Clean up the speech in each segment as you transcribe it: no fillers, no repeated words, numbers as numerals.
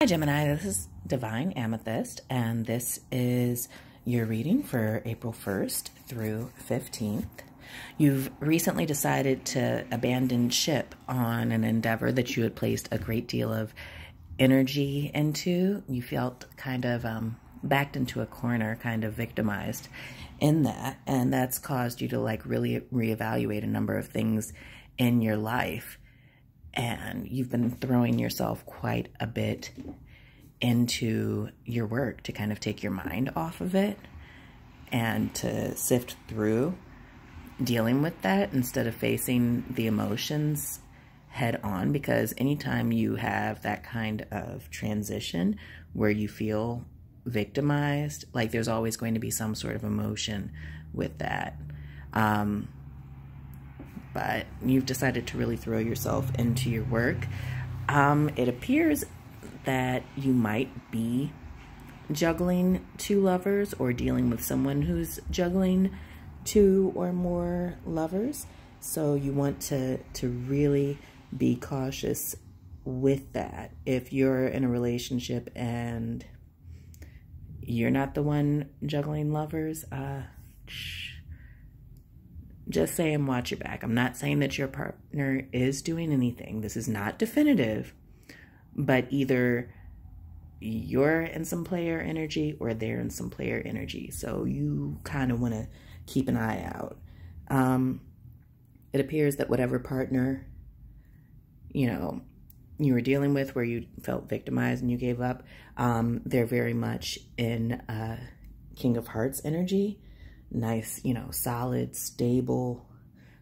Hi Gemini, this is Divine Amethyst, and this is your reading for April 1st through 15th. You've recently decided to abandon ship on an endeavor that you had placed a great deal of energy into. You felt kind of backed into a corner, kind of victimized in that, and that's caused you to really reevaluate a number of things in your life. And you've been throwing yourself quite a bit into your work to kind of take your mind off of it and to sift through dealing with that instead of facing the emotions head on. Because anytime you have that kind of transition where you feel victimized, there's always going to be some sort of emotion with that. But you've decided to really throw yourself into your work. It appears that you might be juggling two lovers or dealing with someone who's juggling two or more lovers. So you want to really be cautious with that. If you're in a relationship and you're not the one juggling lovers, just say and watch your back. I'm not saying that your partner is doing anything. This is not definitive, but either you're in some player energy or they're in some player energy. So you kind of want to keep an eye out. It appears that whatever partner, you were dealing with where you felt victimized and you gave up, they're very much in King of Hearts energy. Nice, solid, stable,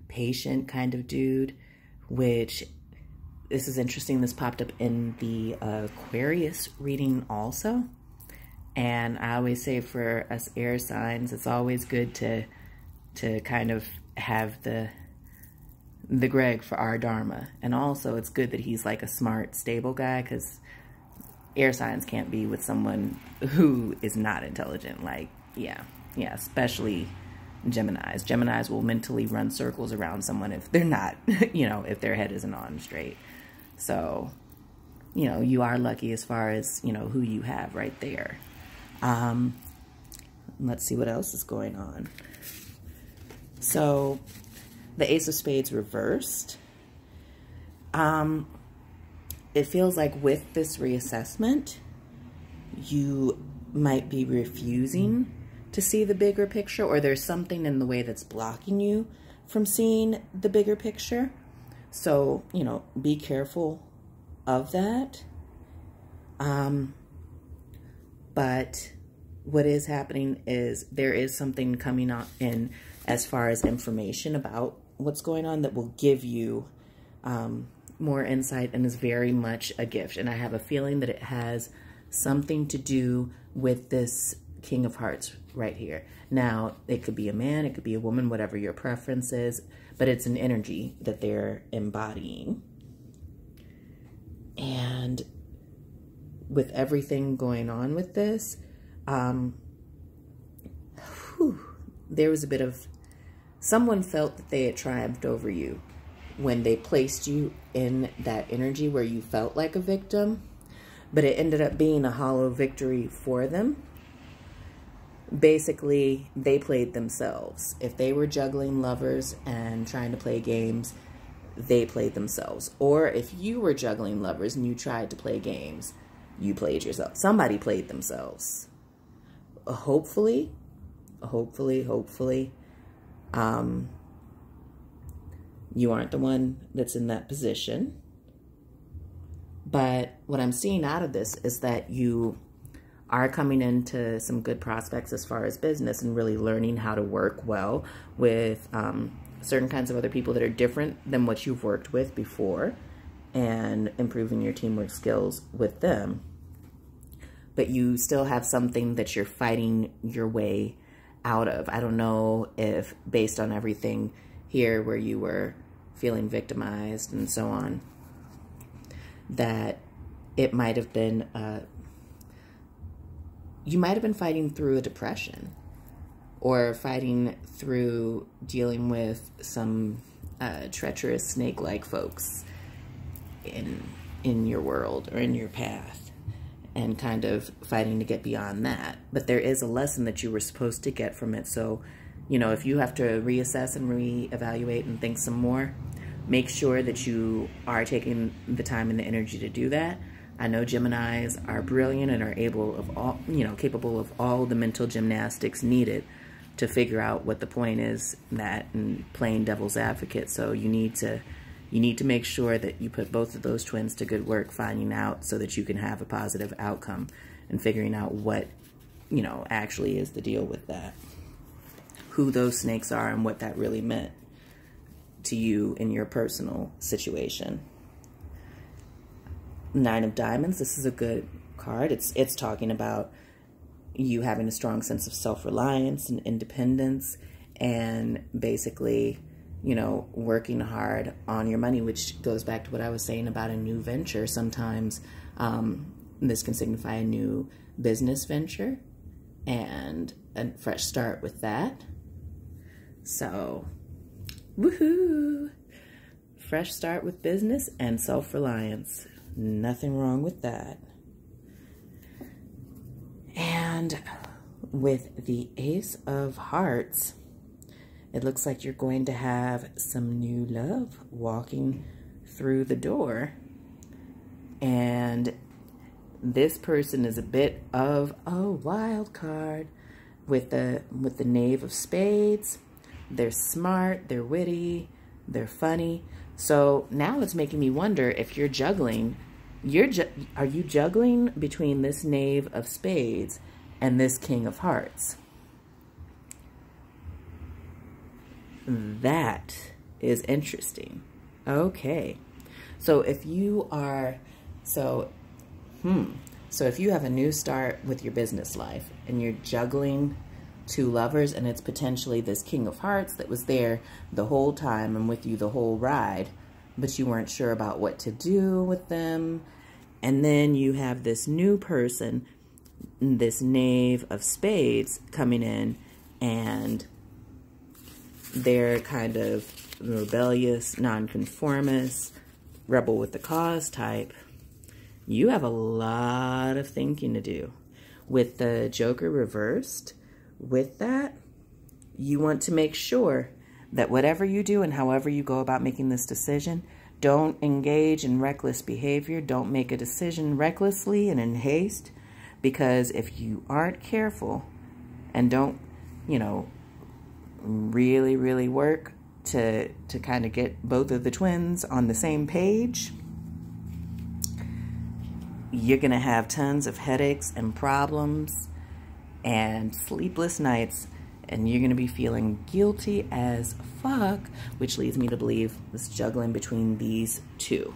patient kind of dude, which this is interesting. This popped up in the Aquarius reading also. And I always say for us air signs, it's always good to kind of have the Greg for our Dharma. And also it's good that he's like a smart, stable guy, because air signs can't be with someone who is not intelligent. Yeah, especially Geminis. Geminis will mentally run circles around someone if they're not, if their head isn't on straight. So, you are lucky as far as, who you have right there. Let's see what else is going on. So, the Ace of Spades reversed. It feels like with this reassessment, you might be refusing to see the bigger picture, or there's something in the way that's blocking you from seeing the bigger picture. So, be careful of that. But what is happening is there is something coming up in as far as information about what's going on that will give you more insight, and is very much a gift. And I have a feeling that it has something to do with this King of Hearts right here. Now, it could be a man, it could be a woman, whatever your preference is, but it's an energy that they're embodying. And with everything going on with this, there was a bit of, someone felt that they had triumphed over you when they placed you in that energy where you felt like a victim, but it ended up being a hollow victory for them. Basically, they played themselves. If they were juggling lovers and trying to play games, they played themselves. Or if you were juggling lovers and you tried to play games, you played yourself. Somebody played themselves. Hopefully, you aren't the one that's in that position. But what I'm seeing out of this is that you are coming into some good prospects as far as business, and really learning how to work well with certain kinds of other people that are different than what you've worked with before, and improving your teamwork skills with them. But you still have something that you're fighting your way out of. I don't know if, based on everything here where you were feeling victimized and so on, that it might have been you might have been fighting through a depression, or fighting through dealing with some treacherous snake-like folks in your world or in your path. and kind of fighting to get beyond that. But there is a lesson that you were supposed to get from it. So, you know, if you have to reassess and reevaluate and think some more, make sure that you are taking the time and the energy to do that. I know Geminis are brilliant and are able of all, you know, capable of all the mental gymnastics needed to figure out what the point is that and playing devil's advocate. So you need to make sure that you put both of those twins to good work finding out so that you can have a positive outcome and figuring out what, you know, actually is the deal with that. Who those snakes are and what that really meant to you in your personal situation. Nine of Diamonds, this is a good card. It's talking about you having a strong sense of self-reliance and independence and basically, you know, working hard on your money, which goes back to what I was saying about a new venture. Sometimes this can signify a new business venture and a fresh start with that. So, woohoo! Fresh start with business and self-reliance. Nothing wrong with that. And with the Ace of Hearts, it looks like you're going to have some new love walking through the door. And this person is a bit of a wild card with the Knave of Spades. They're smart, they're witty, they're funny. So now it's making me wonder if you're juggling. Are you juggling between this Knave of Spades and this King of Hearts? That is interesting. Okay. So if you are, so if you have a new start with your business life and you're juggling two lovers and it's potentially this King of Hearts that was there the whole time and with you the whole ride, but you weren't sure about what to do with them. And then you have this new person, this Knave of Spades coming in, and they're kind of rebellious, nonconformist, rebel with the cause type. You have a lot of thinking to do. With the Joker reversed, with that, you want to make sure that whatever you do and however you go about making this decision, don't engage in reckless behavior. Don't make a decision recklessly and in haste, because if you aren't careful and don't, you know, really, really work to kind of get both of the twins on the same page, you're going to have tons of headaches and problems and sleepless nights, and you're going to be feeling guilty as fuck, which leads me to believe this juggling between these two.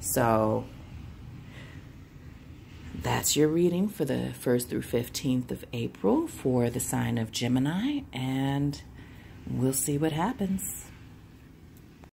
So that's your reading for the 1st through 15th of April for the sign of Gemini, and we'll see what happens.